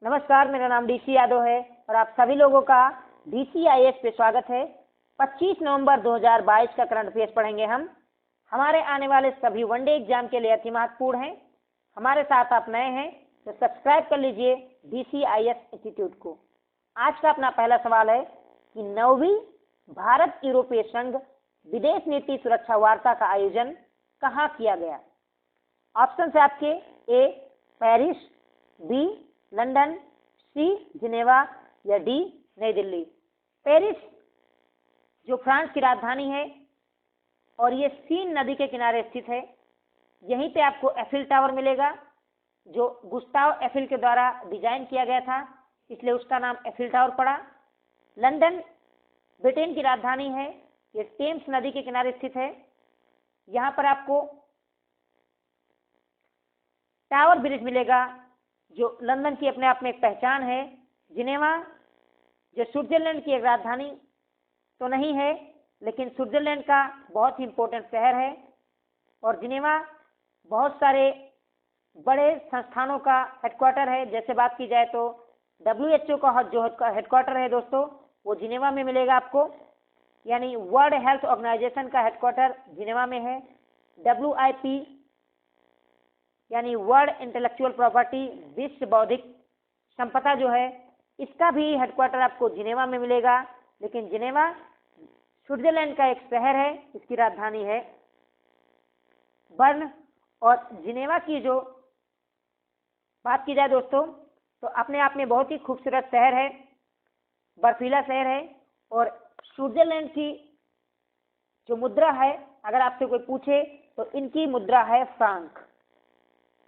नमस्कार, मेरा नाम डीसी यादव है और आप सभी लोगों का DCIS पे स्वागत है। 25 नवंबर 2022 का करंट अफेयर्स पढ़ेंगे हम। हमारे आने वाले सभी वनडे एग्जाम के लिए अति महत्वपूर्ण हैं। हमारे साथ आप नए हैं तो सब्सक्राइब कर लीजिए DCIS इंस्टीट्यूट को। आज का अपना पहला सवाल है कि 9वीं भारत यूरोपीय संघ विदेश नीति सुरक्षा वार्ता का आयोजन कहाँ किया गया? ऑप्शन है आपके A Paris, B London, C Geneva या डी नई दिल्ली। पेरिस जो फ्रांस की राजधानी है और ये सीन नदी के किनारे स्थित है। यहीं पे आपको एफिल टावर मिलेगा जो गुस्ताव एफिल के द्वारा डिजाइन किया गया था, इसलिए उसका नाम एफिल टावर पड़ा। लंदन ब्रिटेन की राजधानी है, ये टेम्स नदी के किनारे स्थित है। यहाँ पर आपको टावर ब्रिज मिलेगा जो लंदन की अपने आप में एक पहचान है। जिनेवा जो स्विट्जरलैंड की एक राजधानी तो नहीं है, लेकिन स्विट्जरलैंड का बहुत ही इंपॉर्टेंट शहर है और जिनेवा बहुत सारे बड़े संस्थानों का हेडक्वार्टर है। जैसे बात की जाए तो WHO का जो हेडक्वार्टर है दोस्तों, वो जिनेवा में मिलेगा आपको, यानी वर्ल्ड हेल्थ ऑर्गेनाइजेशन का हेडक्वार्टर जिनेवा में है। WIP यानी वर्ल्ड इंटेलेक्चुअल प्रॉपर्टी, विश्व बौद्धिक संपदा जो है, इसका भी हेडक्वार्टर आपको जिनेवा में मिलेगा। लेकिन जिनेवा स्विट्जरलैंड का एक शहर है, इसकी राजधानी है बर्न। और जिनेवा की जो बात की जाए दोस्तों तो अपने आप में बहुत ही खूबसूरत शहर है, बर्फीला शहर है। और स्विट्जरलैंड की जो मुद्रा है, अगर आपसे कोई पूछे तो इनकी मुद्रा है फ्रांक,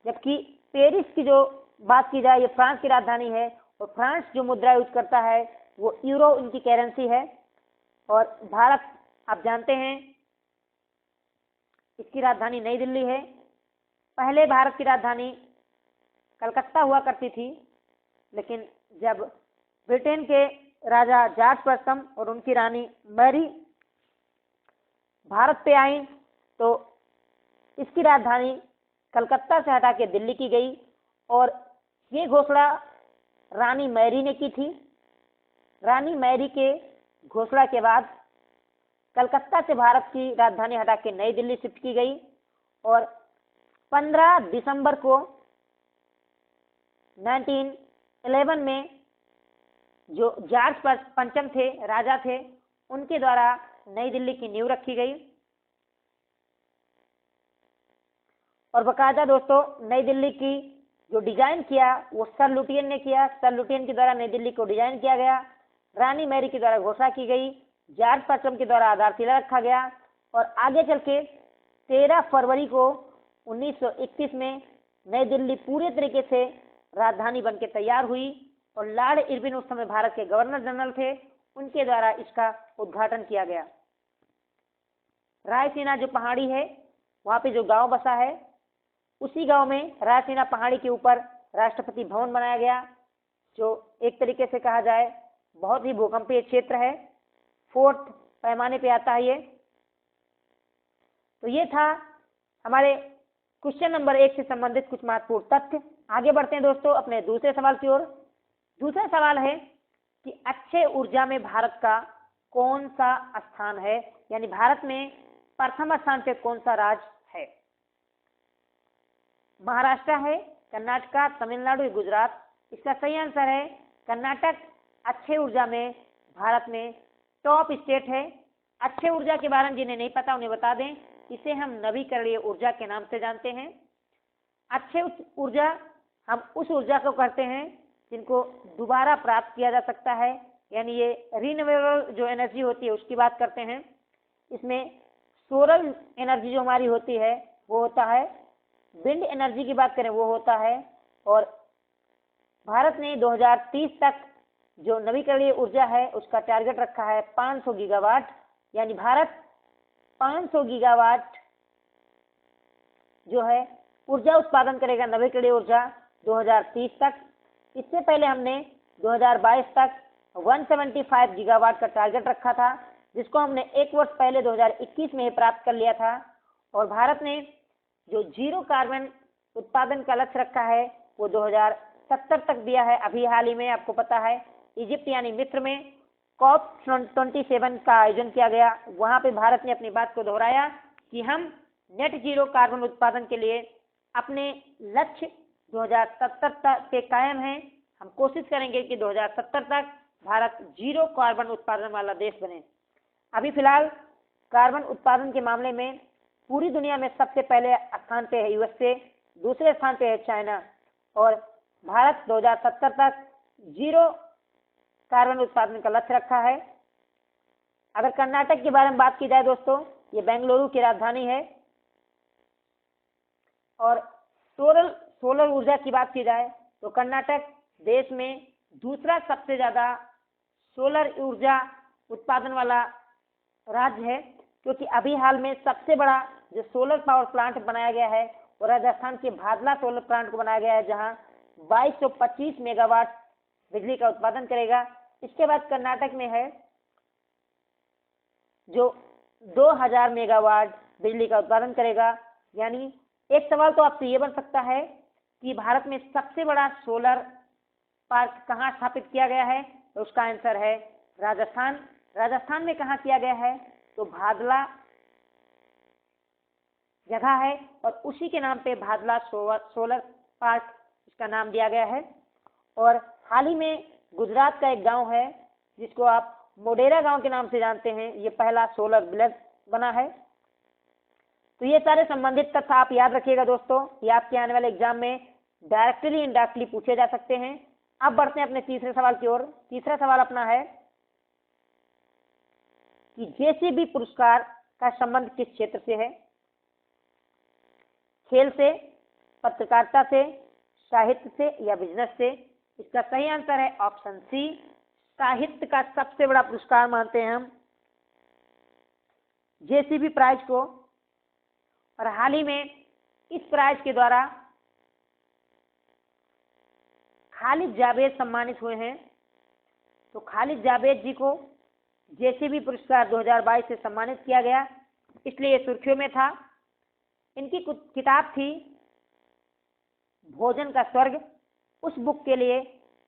जबकि पेरिस की जो बात की जाए ये फ्रांस की राजधानी है और फ्रांस जो मुद्रा यूज करता है वो यूरो इनकी करेंसी है। और भारत आप जानते हैं इसकी राजधानी नई दिल्ली है। पहले भारत की राजधानी कलकत्ता हुआ करती थी, लेकिन जब ब्रिटेन के राजा जॉर्ज प्रथम और उनकी रानी मैरी भारत पे आई तो इसकी राजधानी कलकत्ता से हटा के दिल्ली की गई और ये घोषणा रानी मैरी ने की थी। रानी मैरी के घोषणा के बाद कलकत्ता से भारत की राजधानी हटा के नई दिल्ली शिफ्ट की गई और 15 दिसंबर को 1911 में जो जॉर्ज पंचम थे, राजा थे, उनके द्वारा नई दिल्ली की नींव रखी गई। और बकायदा दोस्तों नई दिल्ली की जो डिजाइन किया वो सर लुटियन ने किया। सर लुटियन के द्वारा नई दिल्ली को डिजाइन किया गया। रानी मैरी के द्वारा घोषणा की गई, जॉर्ज प्रथम के द्वारा आधारशिला रखा गया और आगे चल के 13 फरवरी को 1921 में नई दिल्ली पूरे तरीके से राजधानी बन के तैयार हुई और लॉर्ड इरविन उस समय भारत के गवर्नर जनरल थे, उनके द्वारा इसका उद्घाटन किया गया। रायसीना जो पहाड़ी है, वहां पे जो गांव बसा है, उसी गांव में रायसीना पहाड़ी के ऊपर राष्ट्रपति भवन बनाया गया, जो एक तरीके से कहा जाए बहुत ही भूकंपीय क्षेत्र है। 4th पैमाने पे आता है ये। तो ये था हमारे क्वेश्चन नंबर 1 से संबंधित कुछ महत्वपूर्ण तथ्य। आगे बढ़ते हैं दोस्तों अपने दूसरे सवाल की ओर। दूसरा सवाल है कि अक्षय ऊर्जा में भारत का कौन सा स्थान है, यानी भारत में प्रथम स्थान पे कौन सा राज्य है? महाराष्ट्र है, कर्नाटका, तमिलनाडु या गुजरात? इसका सही आंसर है कर्नाटक। अक्षय ऊर्जा में भारत में टॉप स्टेट है। अक्षय ऊर्जा के बारे में जिन्हें नहीं पता उन्हें बता दें, इसे हम नवीकरणीय ऊर्जा के नाम से जानते हैं। अक्षय ऊर्जा हम उस ऊर्जा को कहते हैं जिनको दोबारा प्राप्त किया जा सकता है, यानी ये रिन्यूएबल जो एनर्जी होती है उसकी बात करते हैं। इसमें सोलर एनर्जी जो हमारी होती है वो होता है, विंड एनर्जी की बात करें वो होता है। और भारत ने 2030 तक जो नवीकरणीय ऊर्जा है उसका टारगेट रखा है 500 गीगावाट, यानी भारत 500 गीगावाट जो है ऊर्जा उत्पादन करेगा, नवीकरणीय ऊर्जा 2030 तक। इससे पहले हमने 2022 तक 175 गीगावाट का टारगेट रखा था, जिसको हमने एक वर्ष पहले 2021 में प्राप्त कर लिया था। और भारत ने जो जीरो कार्बन उत्पादन का लक्ष्य रखा है वो 2070 तक दिया है। अभी हाल ही में आपको पता है इजिप्ट यानी मिस्र में COP27 का आयोजन किया गया। वहां पे भारत ने अपनी बात को दोहराया कि हम नेट जीरो कार्बन उत्पादन के लिए अपने लक्ष्य 2070 तक के कायम हैं। हम कोशिश करेंगे कि 2070 तक भारत जीरो कार्बन उत्पादन वाला देश बने। अभी फिलहाल कार्बन उत्पादन के मामले में पूरी दुनिया में सबसे पहले स्थान पे है यूएसए, दूसरे स्थान पे है चाइना, और भारत 2070 तक जीरो कार्बन उत्पादन का लक्ष्य रखा है। अगर कर्नाटक के बारे में बात की जाए दोस्तों, ये बेंगलुरु की राजधानी है, और सोलर ऊर्जा की बात की जाए तो कर्नाटक देश में दूसरा सबसे ज्यादा सोलर ऊर्जा उत्पादन वाला राज्य है, क्योंकि अभी हाल में सबसे बड़ा जो सोलर पावर प्लांट बनाया गया है वो राजस्थान के भादला सोलर प्लांट को बनाया गया है, जहां 2225 मेगावाट बिजली का उत्पादन करेगा। इसके बाद कर्नाटक में है जो 2000 मेगावाट बिजली का उत्पादन करेगा। यानी एक सवाल तो आपसे ये बन सकता है कि भारत में सबसे बड़ा सोलर पार्क कहाँ स्थापित किया गया है, तो उसका आंसर है राजस्थान। राजस्थान में कहाँ किया गया है, तो भादला जगह है और उसी के नाम पे भादला सोलर पार्क इसका नाम दिया गया है। और हाल ही में गुजरात का एक गांव है जिसको आप मोडेरा गांव के नाम से जानते हैं, ये पहला सोलर विलेज बना है। तो ये सारे संबंधित तथ्य आप याद रखिएगा दोस्तों, ये आपके आने वाले एग्जाम में डायरेक्टली इनडायरेक्टली पूछे जा सकते हैं। अब बढ़ते हैं अपने तीसरे सवाल की ओर। तीसरा सवाल अपना है कि जेसीबी पुरस्कार का संबंध किस क्षेत्र से है? खेल से, पत्रकारिता से, साहित्य से या बिजनेस से? इसका सही आंसर है ऑप्शन सी, साहित्य का सबसे बड़ा पुरस्कार मानते हैं हम जेसीबी प्राइज को। और हाल ही में इस प्राइज के द्वारा खालिद जावेद सम्मानित हुए हैं। तो खालिद जावेद जी को जेसीबी पुरस्कार 2022 से सम्मानित किया गया, इसलिए ये सुर्खियों में था। इनकी किताब थी भोजन का स्वर्ग, उस बुक के लिए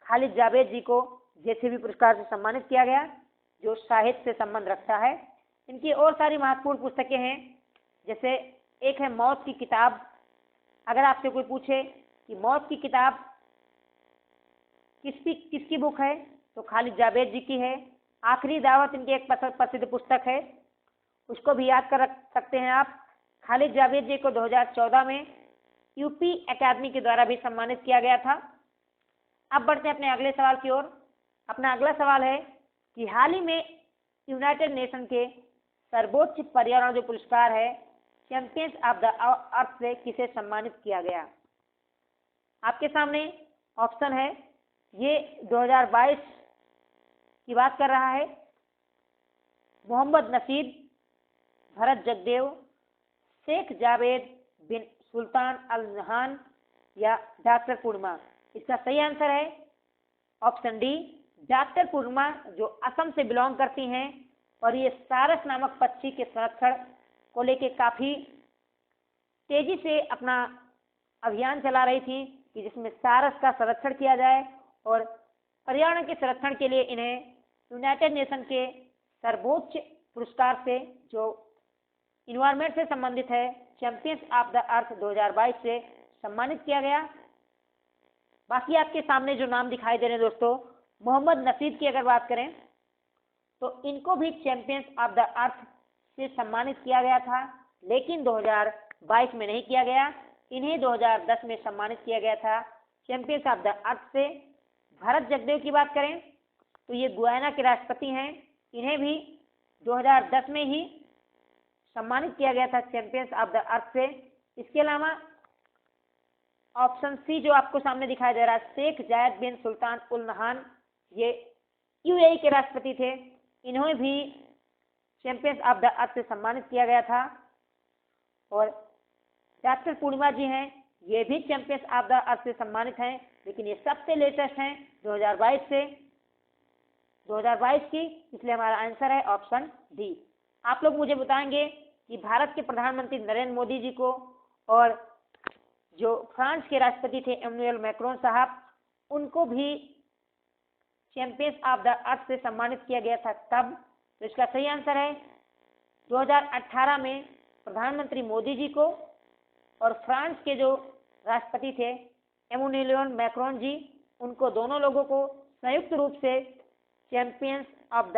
खालिद जावेद जी को जेसीबी पुरस्कार से सम्मानित किया गया, जो साहित्य से संबंध रखता है। इनकी और सारी महत्वपूर्ण पुस्तकें हैं, जैसे एक है मौत की किताब। अगर आपसे कोई पूछे कि मौत की किताब किसकी बुक है, तो खालिद जावेद जी की है। आखिरी दावत इनकी एक प्रसिद्ध पुस्तक है, उसको भी याद कर रख सकते हैं आप। खालिद जावेद जी को 2014 में यूपी एकेडमी के द्वारा भी सम्मानित किया गया था। अब बढ़ते हैं अपने अगले सवाल की ओर। अपना अगला सवाल है कि हाल ही में यूनाइटेड नेशन के सर्वोच्च पर्यावरण जो पुरस्कार है चैंपियंस ऑफ द अर्थ से किसे सम्मानित किया गया? आपके सामने ऑप्शन है, ये 2022 की बात कर रहा है। मोहम्मद नसीद, भरत जगदेव, शेख जावेद बिन सुल्तान अल नहान या डॉक्टर पूर्णिमा? इसका सही आंसर है ऑप्शन डी, डॉक्टर पूर्णिमा, जो असम से बिलोंग करती हैं और ये सारस नामक पक्षी के संरक्षण को लेके काफी तेजी से अपना अभियान चला रही थी कि जिसमें सारस का संरक्षण किया जाए, और पर्यावरण के संरक्षण के लिए इन्हें यूनाइटेड नेशन के सर्वोच्च पुरस्कार से जो इन्वायरमेंट से संबंधित है चैंपियंस ऑफ द अर्थ 2022 से सम्मानित किया गया। बाकी आपके सामने जो नाम दिखाई दे रहे हैं दोस्तों, मोहम्मद नसीद की अगर बात करें तो इनको भी चैंपियंस ऑफ द अर्थ से सम्मानित किया गया था, लेकिन 2022 में नहीं किया गया। इन्हें 2010 में सम्मानित किया गया था चैंपियंस ऑफ द अर्थ से। भरत जगदेव की बात करें तो ये गुयाना के राष्ट्रपति हैं, इन्हें भी 2010 में ही सम्मानित किया गया था चैंपियंस ऑफ द अर्थ से। इसके अलावा ऑप्शन सी जो आपको सामने दिखाई दे रहा है, शेख जायद बिन सुल्तान उल नहान, ये यूएई के राष्ट्रपति थे, इन्हें भी चैंपियंस ऑफ द अर्थ से सम्मानित किया गया था। और डॉक्टर पूर्णिमा जी हैं, ये भी चैंपियंस ऑफ द अर्थ से सम्मानित हैं, लेकिन ये सबसे लेटेस्ट हैं 2022 से, 2022 की, इसलिए हमारा आंसर है ऑप्शन डी। आप लोग मुझे बताएंगे कि भारत के प्रधानमंत्री नरेंद्र मोदी जी को और जो फ्रांस के राष्ट्रपति थे इमैनुअल मैक्रोन साहब, उनको भी चैंपियंस ऑफ द अर्थ से सम्मानित किया गया था। कब? तो इसका सही आंसर है 2018 में प्रधानमंत्री मोदी जी को और फ्रांस के जो राष्ट्रपति थे एमुनुएल मैक्रोन जी, उनको दोनों लोगों को संयुक्त रूप से चैंपियंस ऑफ द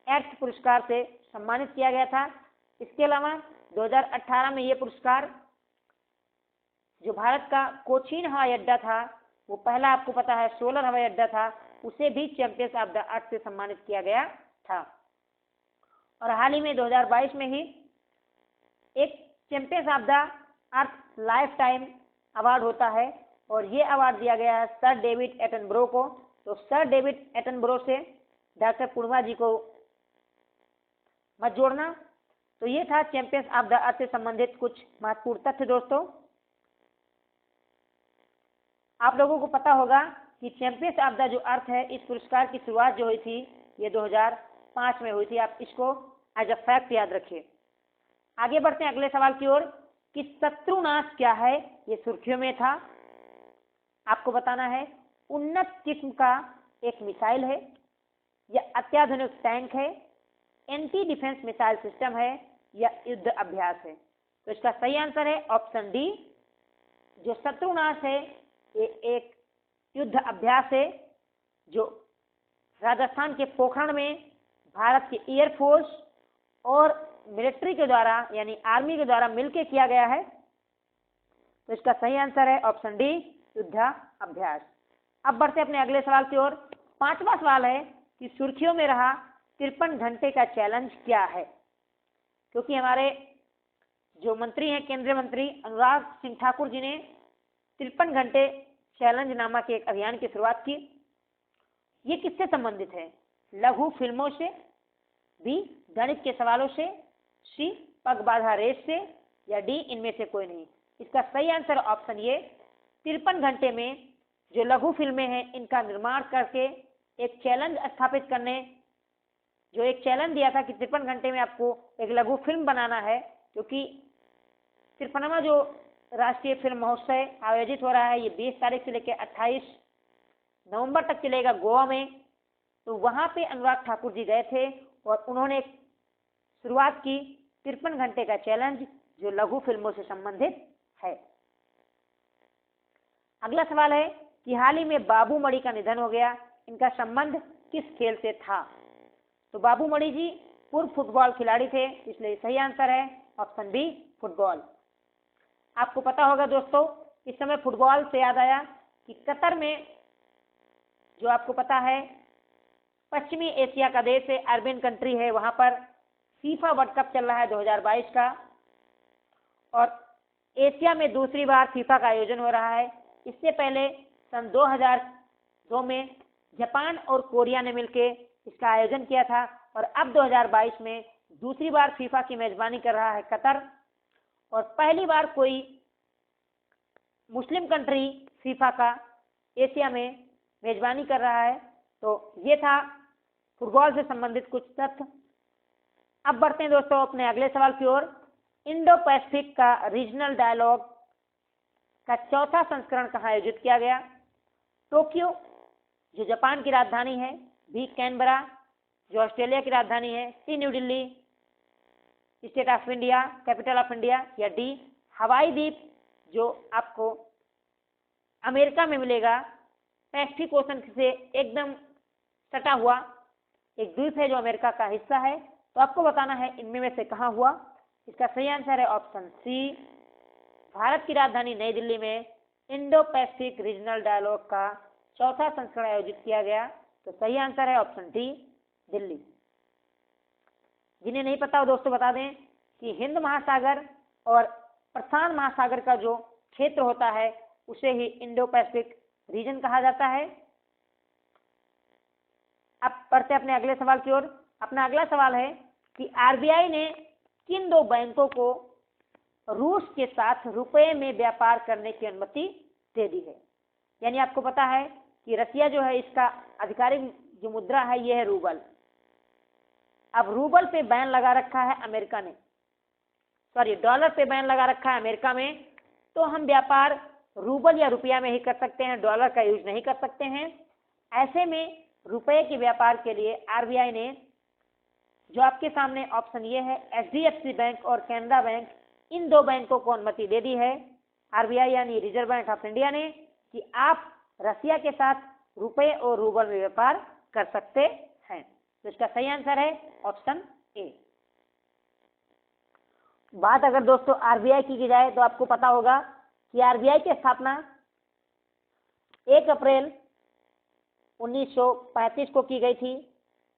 अर्थ पुरस्कार से सम्मानित किया गया था। इसके अलावा 2018 में ये पुरस्कार जो भारत का कोचीन हवाई अड्डा था, वो पहला आपको पता है सोलर हवाई अड्डा था, उसे भी चैंपियंस ऑफ द अर्थ से सम्मानित किया गया था। और हाल ही में 2022 में ही एक champions of the earth life time award होता है और ये अवार्ड दिया गया है सर डेविड एटनबरो को। तो सर डेविड एटनबरो से डॉक्टर पूर्णिमा जी को मत जोड़ना। तो ये था चैंपियंस ऑफ द अर्थ से संबंधित कुछ महत्वपूर्ण तथ्य। दोस्तों, आप लोगों को पता होगा कि चैंपियंस ऑफ द जो अर्थ है, इस पुरस्कार की शुरुआत जो हुई थी ये 2005 में हुई थी। आप इसको एज अ फैक्ट याद रखिए। आगे बढ़ते हैं अगले सवाल की ओर कि शत्रुनाश क्या है, ये सुर्खियों में था। आपको बताना है उन्नत किस्म का एक मिसाइल है या अत्याधुनिक टैंक है, एंटी डिफेंस मिसाइल सिस्टम है या युद्ध अभ्यास है। तो इसका सही आंसर है ऑप्शन डी। जो शत्रुनाश है ये एक युद्ध अभ्यास है जो राजस्थान के पोखरण में भारत के एयरफोर्स और मिलिट्री के द्वारा यानी आर्मी के द्वारा मिलकर किया गया है। तो इसका सही आंसर है ऑप्शन डी, युद्ध अभ्यास। अब बढ़ते अपने अगले सवाल की ओर। पांचवा सवाल है कि सुर्खियों में रहा 53 घंटे का चैलेंज क्या है। क्योंकि हमारे जो मंत्री हैं केंद्रीय मंत्री अनुराग सिंह ठाकुर जी ने 53 घंटे चैलेंज नामक एक अभियान की शुरुआत की। ये किससे संबंधित है? लघु फिल्मों से, बी गणित के सवालों से, सी पगबाधा रेस से या डी इनमें से कोई नहीं। इसका सही आंसर ऑप्शन ये 53 घंटे में जो लघु फिल्में हैं इनका निर्माण करके एक चैलेंज स्थापित करने, जो एक चैलेंज दिया था कि 53 घंटे में आपको एक लघु फिल्म बनाना है। क्योंकि 53वां जो राष्ट्रीय फिल्म महोत्सव आयोजित हो रहा है ये 20 तारीख से लेकर 28 नवंबर तक चलेगा गोवा में। तो वहां पे अनुराग ठाकुर जी गए थे और उन्होंने एक शुरुआत की 53 घंटे का चैलेंज जो लघु फिल्मों से संबंधित है। अगला सवाल है कि हाल ही में बाबू मणि का निधन हो गया, इनका संबंध किस खेल से था? तो बाबू मणि जी पूर्व फुटबॉल खिलाड़ी थे, इसलिए सही आंसर है ऑप्शन बी, फुटबॉल। आपको पता होगा दोस्तों, इस समय फुटबॉल से याद आया कि कतर में जो आपको पता है पश्चिमी एशिया का देश है, अरबियन कंट्री है, वहां पर फीफा वर्ल्ड कप चल रहा है 2022 का और एशिया में दूसरी बार फीफा का आयोजन हो रहा है। इससे पहले सन 2002 में जापान और कोरिया ने मिलकर इसका आयोजन किया था और अब 2022 में दूसरी बार फीफा की मेजबानी कर रहा है कतर और पहली बार कोई मुस्लिम कंट्री फीफा का एशिया में मेजबानी कर रहा है। तो ये था फुटबॉल से संबंधित कुछ तथ्य। अब बढ़ते हैं दोस्तों अपने अगले सवाल की ओर। इंडो पैसिफिक का रीजनल डायलॉग का चौथा संस्करण कहाँ आयोजित किया गया? टोक्यो जो जापान की राजधानी है, बी कैनबरा जो ऑस्ट्रेलिया की राजधानी है, C new Delhi state of India capital of India या डी हवाई द्वीप जो आपको अमेरिका में मिलेगा, पैसिफिक ओशन से एकदम सटा हुआ एक द्वीप है जो अमेरिका का हिस्सा है। तो आपको बताना है इनमें में से कहाँ हुआ। इसका सही आंसर है ऑप्शन सी, भारत की राजधानी नई दिल्ली में इंडो पैसिफिक रीजनल डायलॉग का चौथा संस्करण आयोजित किया गया। तो सही आंसर है ऑप्शन डी, दिल्ली। जिन्हें नहीं पता हो दोस्तों बता दें कि हिंद महासागर और प्रशांत महासागर का जो क्षेत्र होता है उसे ही इंडो पैसिफिक रीजन कहा जाता है। अब बढ़ते अपने अगले सवाल की ओर। अपना अगला सवाल है कि आरबीआई ने किन दो बैंकों को रूस के साथ रुपए में व्यापार करने की अनुमति दे दी है? यानी आपको पता है कि रसिया जो है इसका आधिकारिक जो मुद्रा है यह है रूबल। अब रूबल पे बैन लगा रखा है अमेरिका ने, सॉरी डॉलर पे बैन लगा रखा है अमेरिका में। तो हम व्यापार रूबल या रुपया में ही कर सकते हैं, डॉलर का यूज नहीं कर सकते हैं। ऐसे में रुपए के व्यापार के लिए आरबीआई ने जो आपके सामने ऑप्शन ये है, एचडीएफसी बैंक और कैनरा बैंक, इन दो बैंकों को अनुमति दे दी है आरबीआई यानी रिजर्व बैंक ऑफ इंडिया ने कि आप रसिया के साथ रुपए और रूबल में व्यापार कर सकते हैं। तो इसका सही आंसर है ऑप्शन ए। बात अगर दोस्तों आरबीआई की जाए तो आपको पता होगा कि आरबीआई की स्थापना 1 अप्रैल 1935 को की गई थी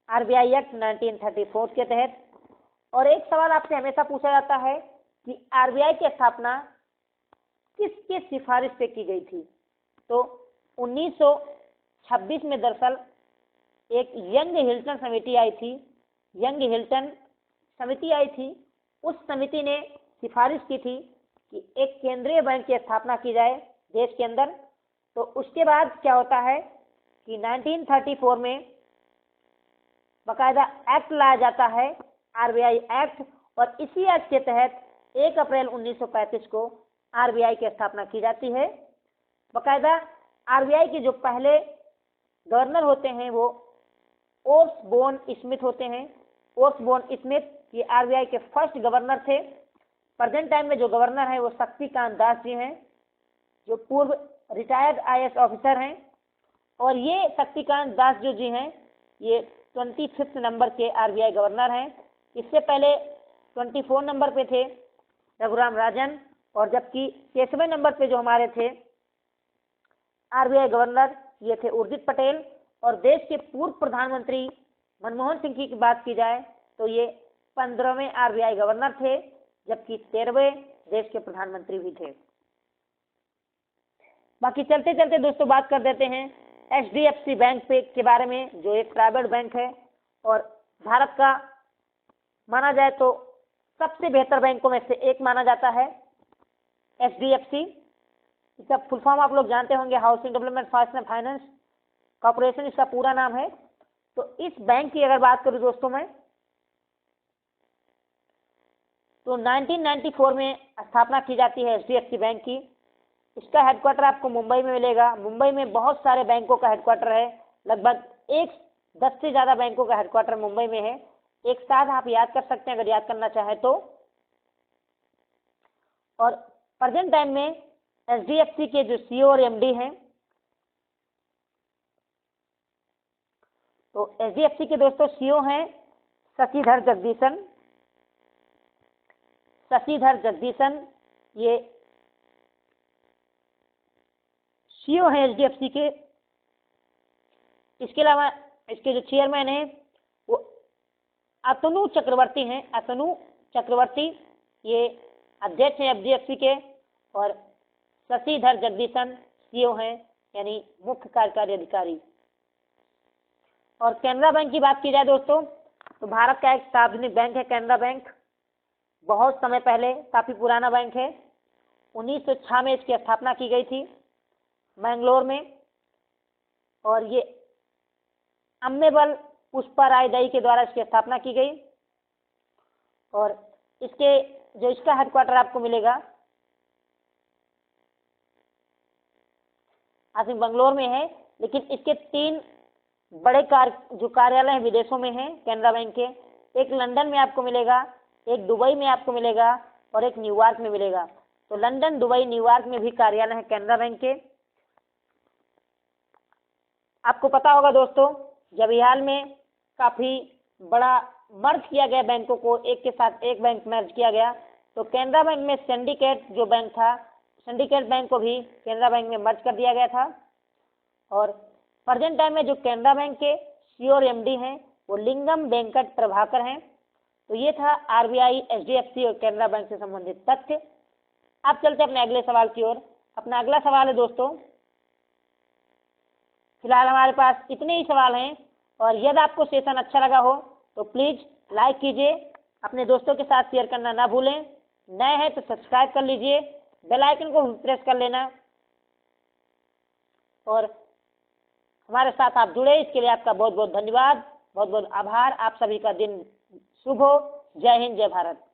आरबीआई एक्ट 1934 के तहत। और एक सवाल आपसे हमेशा पूछा जाता है कि आरबीआई की स्थापना किसके सिफारिश से की गई थी। तो 1926 में दरअसल एक यंग हिल्टन समिति आई थी, यंग हिल्टन समिति आई थी। उस समिति ने सिफारिश की थी कि एक केंद्रीय बैंक की स्थापना की जाए देश के अंदर। तो उसके बाद क्या होता है कि 1934 में बकायदा एक्ट लाया जाता है, आरबीआई एक्ट, और इसी एक्ट के तहत 1 अप्रैल 1935 को आरबीआई की स्थापना की जाती है। बकायदा आरबीआई के जो पहले गवर्नर होते हैं वो ओसबोर्न स्मिथ होते हैं। ओसबोर्न स्मिथ ये आरबीआई के फर्स्ट गवर्नर थे। प्रेजेंट टाइम में जो गवर्नर हैं वो शक्तिकांत दास जी हैं, जो पूर्व रिटायर्ड आईएएस ऑफिसर हैं। और ये शक्तिकांत दास जो जी हैं ये 25 नंबर के आरबीआई गवर्नर हैं। इससे पहले 24 नंबर पे थे रघुराम राजन, और जबकि 60वें नंबर पे जो हमारे थे आरबीआई गवर्नर ये थे उर्जित पटेल। और देश के पूर्व प्रधानमंत्री मनमोहन सिंह की बात की जाए तो ये 15वें आरबीआई गवर्नर थे, जबकि 13वें देश के प्रधानमंत्री भी थे। बाकी चलते चलते दोस्तों बात कर देते हैं एचडीएफसी बैंक पे के बारे में, जो एक प्राइवेट बैंक है और भारत का माना जाए तो सबसे बेहतर बैंकों में से एक माना जाता है एचडीएफसी। इसका फुल फॉर्म आप लोग जानते होंगे, हाउसिंग डेवलपमेंट फाइनेंस कॉर्पोरेशन इसका पूरा नाम है। तो इस बैंक की अगर बात करूं दोस्तों मैं, तो 1994 में स्थापना की जाती है एचडीएफसी बैंक की। इसका हेडक्वार्टर आपको मुंबई में मिलेगा। मुंबई में बहुत सारे बैंकों का हेडक्वार्टर है, लगभग 10 से ज्यादा बैंकों का हेडक्वार्टर मुंबई में है। एक साथ आप याद कर सकते हैं अगर याद करना चाहे तो। और प्रेजेंट टाइम में एचडीएफसी के जो सीईओ और एमडी हैं, तो एचडीएफसी के दोस्तों सीईओ हैं शशिधर जगदीशन। शशिधर जगदीशन ये सीईओ हैं एचडीएफसी के। इसके अलावा इसके जो चेयरमैन हैं वो अतनु चक्रवर्ती हैं। अतनु चक्रवर्ती ये अध्यक्ष हैं एचडीएफसी के, और शशिधर जगदीशन सीईओ हैं यानी मुख्य कार्यकारी अधिकारी। और कैनरा बैंक की बात की जाए दोस्तों तो भारत का एक सार्वजनिक बैंक है कैनरा बैंक। बहुत समय पहले, काफी पुराना बैंक है। 1906 में इसकी स्थापना की गई थी मैंगलोर में, और ये अम्मेबल पुष्पा राय दई के द्वारा इसकी स्थापना की गई। और इसका हेडक्वार्टर आपको मिलेगा आई थिंक बंगलोर में है, लेकिन इसके 3 बड़े जो कार्यालय विदेशों में हैं कैनरा बैंक के। एक लंदन में आपको मिलेगा, एक दुबई में आपको मिलेगा, और एक न्यूयॉर्क में मिलेगा। तो लंदन, दुबई, न्यूयॉर्क में भी कार्यालय है कैनरा बैंक के। आपको पता होगा दोस्तों जब हाल में काफी बड़ा मर्ज किया गया बैंकों को, एक के साथ एक बैंक मर्ज किया गया, तो कैनरा बैंक में सिंडिकेट जो बैंक था, सिंडिकेट बैंक को भी कैनरा बैंक में मर्ज कर दिया गया था। और प्रेजेंट टाइम में जो कैनरा बैंक के सीईओ और एमडी हैं वो लिंगम वेंकट प्रभाकर हैं। तो ये था आरबीआई, एचडीएफसी और कैनरा बैंक से संबंधित तथ्य। अब चलते अपने अगले सवाल की ओर। अपना अगला सवाल है दोस्तों, फिलहाल हमारे पास इतने ही सवाल हैं, और यदि आपको सेशन अच्छा लगा हो तो प्लीज लाइक कीजिए, अपने दोस्तों के साथ शेयर करना ना भूलें। नए हैं तो सब्सक्राइब कर लीजिए, बेल आइकन को प्रेस कर लेना, और हमारे साथ आप जुड़े इसके लिए आपका बहुत बहुत धन्यवाद, बहुत बहुत आभार। आप सभी का दिन शुभ हो। जय हिंद, जय भारत।